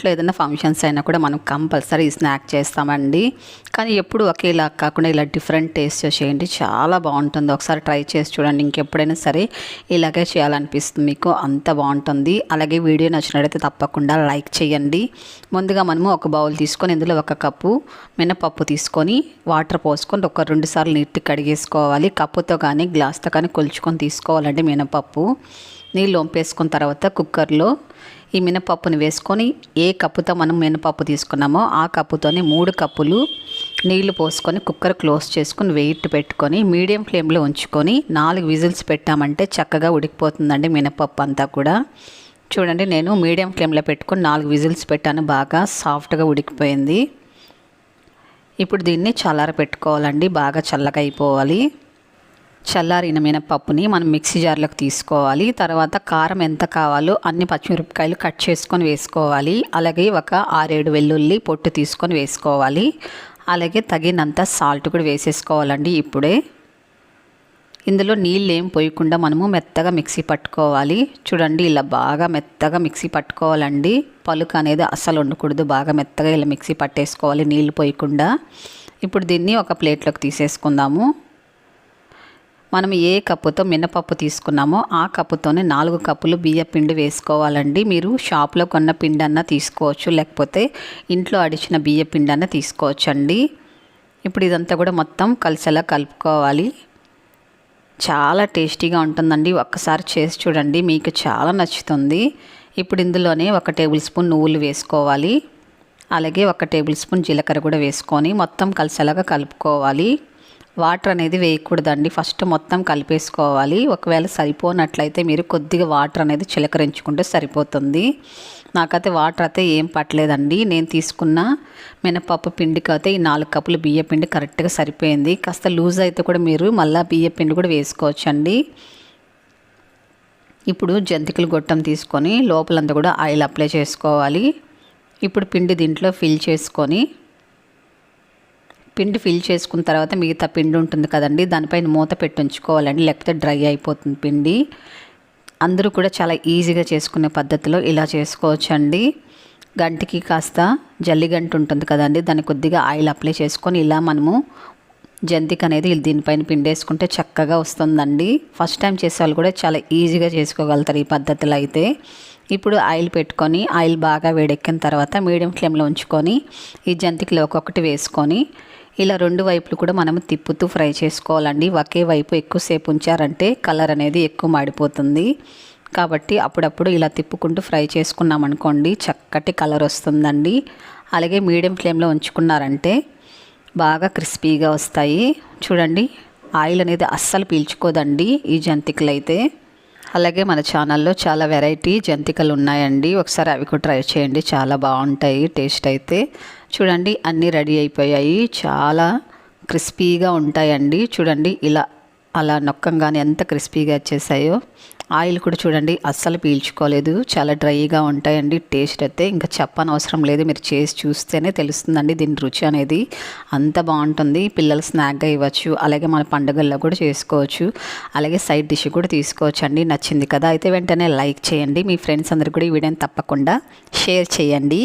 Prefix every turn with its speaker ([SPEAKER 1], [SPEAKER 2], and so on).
[SPEAKER 1] ఇంట్లో ఏదైనా ఫంక్షన్స్ అయినా కూడా మనం కంపల్సరీ స్నాక్ చేస్తామండి. కానీ ఎప్పుడు ఒకేలా కాకుండా ఇలా డిఫరెంట్ టేస్ట్ చేయండి, చాలా బాగుంటుంది. ఒకసారి ట్రై చేసి చూడండి, ఇంకెప్పుడైనా సరే ఇలాగే చేయాలనిపిస్తుంది మీకు, అంత బాగుంటుంది. అలాగే వీడియో నచ్చినట్లయితే తప్పకుండా లైక్ చేయండి. ముందుగా మనము ఒక బౌల్ తీసుకొని ఇందులో 1 కప్పు మినపప్పు తీసుకొని వాటర్ పోసుకొని ఒక 2 సార్లు నీట్గా కడిగేసుకోవాలి. కప్పుతో కానీ గ్లాస్తో కానీ కొలుచుకొని తీసుకోవాలండి. మినపప్పు నీళ్ళు వంపేసుకున్న తర్వాత కుక్కర్లో ఈ మినపప్పుని వేసుకొని ఏ కప్పుతో మనం మినపప్పు తీసుకున్నామో ఆ కప్పుతోనే 3 కప్పులు నీళ్లు పోసుకొని కుక్కర్ క్లోజ్ చేసుకొని వెయిట్ పెట్టుకొని మీడియం ఫ్లేమ్లో ఉంచుకొని 4 విజిల్స్ పెట్టామంటే చక్కగా ఉడికిపోతుందండి మినపప్పు అంతా కూడా. చూడండి, నేను మీడియం ఫ్లేమ్లో పెట్టుకొని 4 విజిల్స్ పెట్టాను, బాగా సాఫ్ట్గా ఉడికిపోయింది. ఇప్పుడు దీన్ని చల్లార పెట్టుకోవాలండి, బాగా చల్లగా అయిపోవాలి. చల్లారిన మినపప్పుని మనం మిక్సీ జార్లోకి తీసుకోవాలి. తర్వాత కారం ఎంత కావాలో అన్ని పచ్చిమిరపకాయలు కట్ చేసుకొని వేసుకోవాలి. అలాగే ఒక 6-7 వెల్లుల్లి పొట్టు తీసుకొని వేసుకోవాలి. అలాగే తగినంత సాల్ట్ కూడా వేసేసుకోవాలండి. ఇప్పుడే ఇందులో నీళ్ళు ఏం పోయకుండా మనము మెత్తగా మిక్సీ పట్టుకోవాలి. చూడండి, ఇలా బాగా మెత్తగా మిక్సీ పట్టుకోవాలండి. పలుకు అనేది అస్సలు ఉండకూడదు, బాగా మెత్తగా ఇలా మిక్సీ పట్టేసుకోవాలి నీళ్ళు పోయకుండా. ఇప్పుడు దీన్ని ఒక ప్లేట్లోకి తీసేసుకుందాము. మనం ఏ కప్పుతో మినపప్పు తీసుకున్నామో ఆ కప్పుతోనే 4 కప్పులు బియ్య పిండి వేసుకోవాలండి. మీరు షాప్లో కొన్న పిండి అన్న తీసుకోవచ్చు, లేకపోతే ఇంట్లో అడిచిన బియ్య పిండి అన్న తీసుకోవచ్చు అండి. ఇప్పుడు ఇదంతా కూడా మొత్తం కలిసేలా కలుపుకోవాలి. చాలా టేస్టీగా ఉంటుందండి, ఒక్కసారి చేసి చూడండి, మీకు చాలా నచ్చుతుంది. ఇప్పుడు ఇందులోనే 1 టేబుల్ స్పూన్ నువ్వులు వేసుకోవాలి. అలాగే 1 టేబుల్ స్పూన్ జీలకర్ర కూడా వేసుకొని మొత్తం కలిసేలాగా కలుపుకోవాలి. వాటర్ అనేది వేయకూడదండి, ఫస్ట్ మొత్తం కలిపేసుకోవాలి. ఒకవేళ సరిపోనట్లయితే మీరు కొద్దిగా వాటర్ అనేది చిలకరించుకుంటే సరిపోతుంది. నాకైతే వాటర్ అయితే ఏం పట్టలేదండి. నేను తీసుకున్న మినపప్పు పిండికి అయితే ఈ 4 కప్పులు బియ్య పిండి కరెక్ట్గా సరిపోయింది. కాస్త లూజ్ అయితే కూడా మీరు మళ్ళీ బియ్య పిండి కూడా వేసుకోవచ్చండి. ఇప్పుడు జంతికలు గొట్టం తీసుకొని లోపలంతా కూడా ఆయిల్ అప్లై చేసుకోవాలి. ఇప్పుడు పిండి దీంట్లో పిండి ఫిల్ చేసుకున్న తర్వాత మిగతా పిండి ఉంటుంది కదండి, దానిపైన మూత పెట్టి ఉంచుకోవాలండి, లేకపోతే డ్రై అయిపోతుంది పిండి. అందరూ కూడా చాలా ఈజీగా చేసుకునే పద్ధతిలో ఇలా చేసుకోవచ్చండి. గంటికి కాస్త జల్లిగంట ఉంటుంది కదండి, దాన్ని కొద్దిగా ఆయిల్ అప్లై చేసుకొని ఇలా మనము జంతిక అనేది దీనిపైన పిండేసుకుంటే చక్కగా వస్తుందండి. ఫస్ట్ టైం చేసే వాళ్ళు కూడా చాలా ఈజీగా చేసుకోగలుగుతారు ఈ పద్ధతిలో అయితే. ఇప్పుడు ఆయిల్ పెట్టుకొని ఆయిల్ బాగా వేడెక్కిన తర్వాత మీడియం ఫ్లేమ్లో ఉంచుకొని ఈ జంతికలు ఒక్కొక్కటి వేసుకొని ఇలా 2 వైపులు కూడా మనం తిప్పుతూ ఫ్రై చేసుకోవాలండి. ఒకే వైపు ఎక్కువసేపు ఉంచారంటే కలర్ అనేది ఎక్కువ మాడిపోతుంది. కాబట్టి అప్పుడప్పుడు ఇలా తిప్పుకుంటూ ఫ్రై చేసుకున్నామనుకోండి చక్కటి కలర్ వస్తుందండి. అలాగే మీడియం ఫ్లేమ్లో ఉంచుకున్నారంటే బాగా క్రిస్పీగా వస్తాయి. చూడండి, ఆయిల్ అనేది అస్సలు పీల్చుకోదండి ఈ జంతికలు అయితే. అలాగే మన ఛానల్లో చాలా వెరైటీ జంతికలు ఉన్నాయండి, ఒకసారి అవి కూడా ట్రై చేయండి, చాలా బాగుంటాయి టేస్ట్ అయితే. చూడండి, అన్నీ రెడీ అయిపోయాయి, చాలా క్రిస్పీగా ఉంటాయండి. చూడండి, అలా నొక్కంగానే ఎంత క్రిస్పీగా వచ్చేసాయో. ఆయిల్ కూడా చూడండి అస్సలు పీల్చుకోలేదు, చాలా డ్రైగా ఉంటాయండి. టేస్ట్ అయితే ఇంకా చెప్పనవసరం లేదు, మీరు చేసి చూస్తేనే తెలుస్తుందండి దీని రుచి అనేది, అంత బాగుంటుంది. పిల్లలు స్నాక్గా ఇవ్వచ్చు, అలాగే మన పండుగల్లో కూడా చేసుకోవచ్చు, అలాగే సైడ్ డిష్ కూడా తీసుకోవచ్చు అండి. నచ్చింది కదా, అయితే వెంటనే లైక్ చేయండి, మీ ఫ్రెండ్స్ అందరికీ కూడా ఈ వీడియోని తప్పకుండా షేర్ చేయండి.